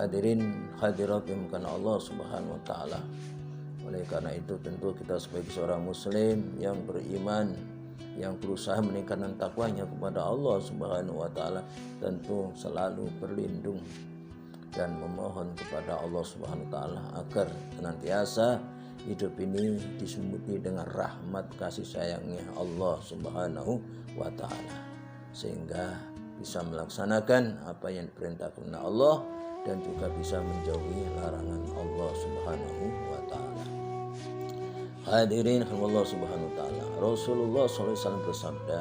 Hadirin hadirat dimkan Allah Subhanahu wa taala. Oleh karena itu tentu kita sebagai seorang muslim yang beriman, yang berusaha meningkatkan takwanya kepada Allah Subhanahu wa taala, tentu selalu berlindung dan memohon kepada Allah Subhanahu wa taala agar senantiasa hidup ini diselimuti dengan rahmat kasih sayangnya Allah Subhanahu wa taala, sehingga bisa melaksanakan apa yang diperintahkan Allah dan juga bisa menjauhi larangan Allah Subhanahu wa taala. Hadirin Allah Subhanahu wa taala. Rasulullah sallallahu alaihi wasallam bersabda,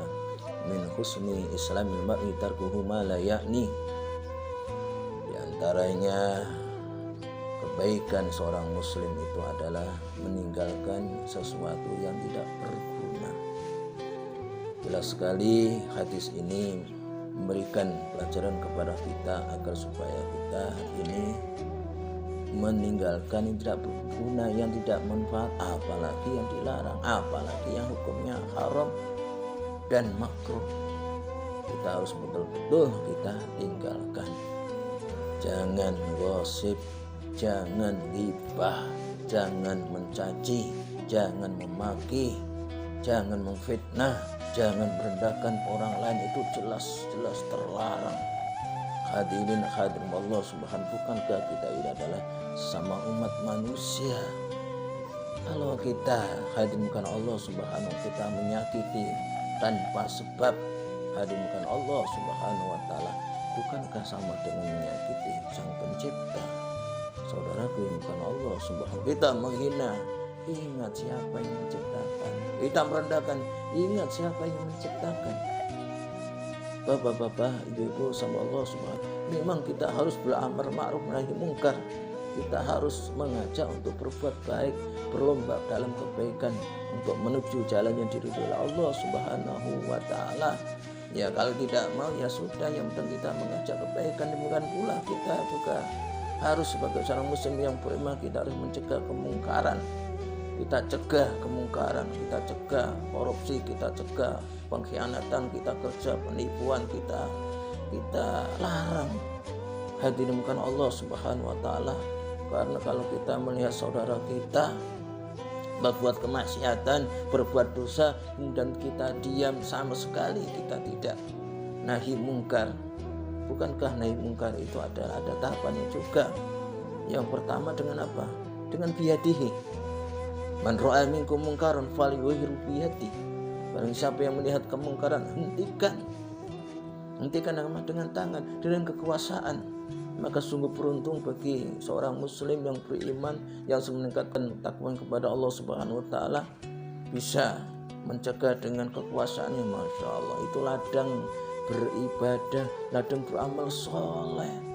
"Min husni islamil mar'i tarkuhu ma la ya'ni." Di antaranya kebaikan seorang muslim itu adalah meninggalkan sesuatu yang tidak berguna. Jelas sekali hadis ini memberikan pelajaran kepada kita agar supaya kita ini meninggalkan yang tidak berguna, yang tidak manfaat, apalagi yang dilarang, apalagi yang hukumnya haram dan makruh. Kita harus betul-betul kita tinggalkan. Jangan gosip, jangan ghibah, jangan mencaci, jangan memaki, jangan memfitnah, jangan merendahkan orang lain, itu jelas-jelas terlarang. Hadirin hadirin Allah Subhanahu, bukankah kita ini adalah sama umat manusia? Kalau kita hadirin Allah Subhanahu, kita menyakiti tanpa sebab, hadirin Allah Subhanahu wa taala, bukankah sama dengan menyakiti Sang Pencipta? Saudaraku yang bukan Allah Subhanahu, kita menghina, ingat siapa yang menciptakan. Kita merendahkan, ingat siapa yang menciptakan. Bapak-bapak, ibu-ibu sama Allah Subhanahu, memang kita harus beramar ma'ruf nahi mungkar. Kita harus mengajak untuk berbuat baik, berlomba dalam kebaikan untuk menuju jalan yang diridhoi oleh Allah Subhanahu wa taala. Ya kalau tidak mau ya sudah, yang penting kita mengajak kebaikan. Demikian pula kita juga harus sebagai seorang muslim yang beriman, kita harus mencegah kemungkaran. Kita cegah kemungkaran, kita cegah korupsi, kita cegah pengkhianatan, kita kerja penipuan, kita larang. Hadirin bukan Allah Subhanahu wa taala. Karena kalau kita melihat saudara kita berbuat kemaksiatan, berbuat dosa, dan kita diam sama sekali, kita tidak nahi mungkar. Bukankah nahi mungkar itu ada tahapannya juga? Yang pertama dengan apa? Dengan biyadihi. Man ra'a minkum mungkaran falyughayyirhu biyadihi. Barang siapa yang melihat kemungkaran, hentikan dengan tangan, dengan kekuasaan. Maka sungguh beruntung bagi seorang muslim yang beriman, yang meningkatkan takwa kepada Allah Subhanahu wa taala, bisa mencegah dengan kekuasaannya. Masya Allah, itu ladang beribadah, ladang beramal soleh.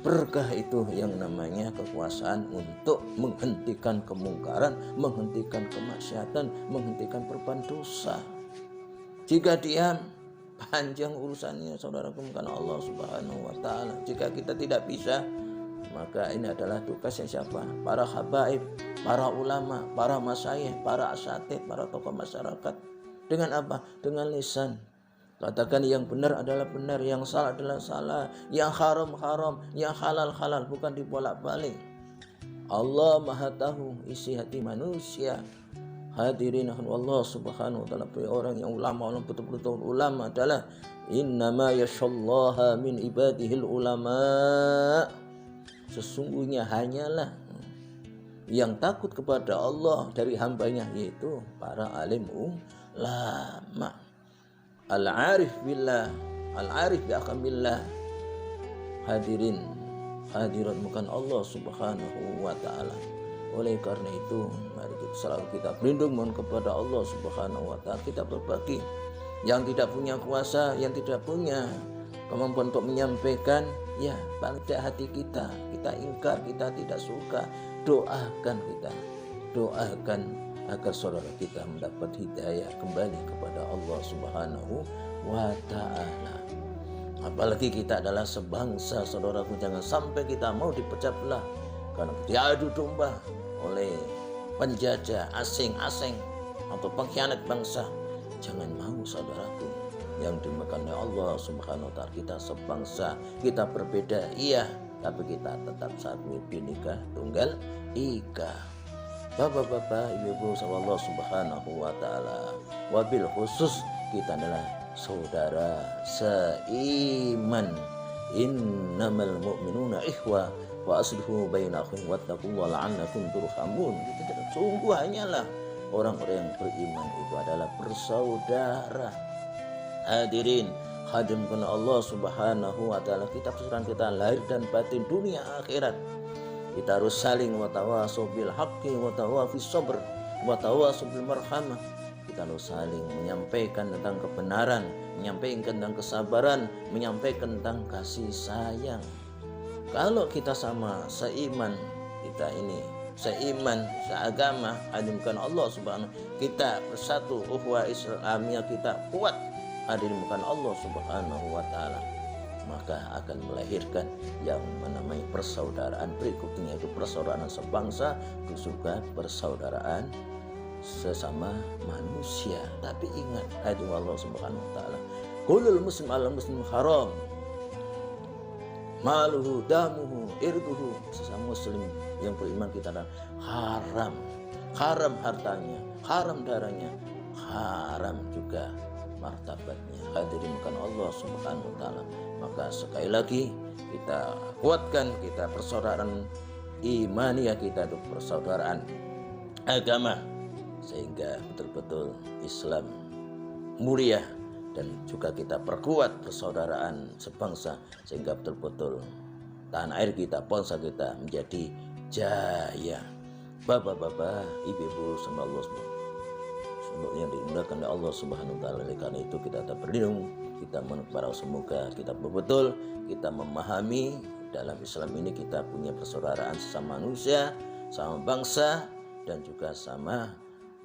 Berkah itu yang namanya kekuasaan untuk menghentikan kemungkaran, menghentikan kemaksiatan, menghentikan perbuatan dosa. Jika diam, panjang urusannya, saudara, bukan Allah Subhanahu wa taala. Jika kita tidak bisa, maka ini adalah tugasnya siapa? Para habaib, para ulama, para masyayikh, para asatidz, para tokoh masyarakat. Dengan apa? Dengan lisan. Katakan yang benar adalah benar, yang salah adalah salah, yang haram haram, yang halal halal, bukan dibolak-balik. Allah Maha tahu isi hati manusia. Hadirin Allah Subhanahu wa taala, orang yang ulama, orang betul-betul ulama adalah innama yashallaha min ibadihil ulama. Sesungguhnya hanyalah yang takut kepada Allah dari hambanya, yaitu para alim ulama. Al-arif billah, al-arif bi akamillah. Hadirin hadirat bukan Allah Subhanahu wa taala. Oleh karena itu, mari kita selalu berlindung mohon kepada Allah Subhanahu wa taala. Kita berbagi, yang tidak punya kuasa, yang tidak punya kemampuan untuk menyampaikan, ya balik hati kita ingkar, kita tidak suka, doakan agar saudara kita mendapat hidayah kembali kepada Allah Subhanahu wa ta'ala. Apalagi kita adalah sebangsa, saudaraku, jangan sampai kita mau dipecah belah karena diadu domba oleh penjajah asing-asing atau pengkhianat bangsa. Jangan mau, saudaraku, yang dimakan oleh Allah Subhanahu wa ta'ala. Kita sebangsa, kita berbeda, iya, tapi kita tetap satu binika tunggal ika. Bapak-bapak, ibu-ibu Allah Subhanahu wa taala, wabil khusus kita adalah saudara seiman. Innamal mu'minuna ikhwah wa aslihu baina akhwin wattaqullaha la'allakum turhamun. Kita tidak, sungguh hanyalah orang-orang yang beriman itu adalah bersaudara. Hadirin hadimkan Allah Subhanahu wa taala, kita persaudaraan kita lahir dan batin, dunia akhirat. Kita harus saling watawasau bil haqqi watawafis sabr watawasau bil marhamah. Kita harus saling menyampaikan tentang kebenaran, menyampaikan tentang kesabaran, menyampaikan tentang kasih sayang. Kalau kita sama seiman, kita ini seiman, seagama, hadimkan Allah Subhanahu, kita bersatu, ukhuwah Islamiyah kita kuat, hadimkan Allah Subhanahu wa taala, maka akan melahirkan yang menamai persaudaraan berikutnya, yaitu persaudaraan sebangsa, itu juga persaudaraan sesama manusia. Tapi ingat, hadirin Allah Subhanahu wa taala, kullul muslim ala muslim haram maluhu damuhu irduhu. Sesama muslim yang beriman kita adalah haram, haram hartanya, haram darahnya, haram juga martabatnya. Hadirin bukan Allah Subhanahu wa taala. Maka sekali lagi kita kuatkan kita persaudaraan imaniyah kita, untuk persaudaraan agama, sehingga betul-betul Islam mulia, dan juga kita perkuat persaudaraan sebangsa sehingga betul-betul tanah air kita, bangsa kita menjadi jaya. Bapak-bapak, ibu-ibu, sama Allah yang dimuliakan oleh Allah Subhanahu wa taala. Karena itu kita tetap berlindung, kita menumpah, semoga kita betul-betul kita memahami dalam Islam ini kita punya persaudaraan sesama manusia, sama bangsa, dan juga sama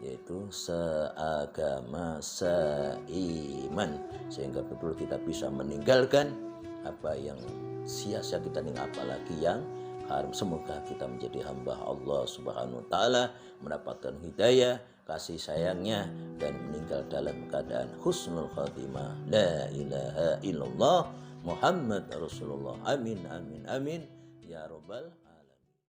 yaitu seagama, seiman, sehingga betul kita bisa meninggalkan apa yang sia-sia kita ning, apalagi yang haram. Semoga kita menjadi hamba Allah Subhanahu wa taala, mendapatkan hidayah, kasih sayangnya, dan meninggal dalam keadaan husnul khatimah. La ilaha illallah Muhammad Rasulullah. Amin amin amin ya rabbal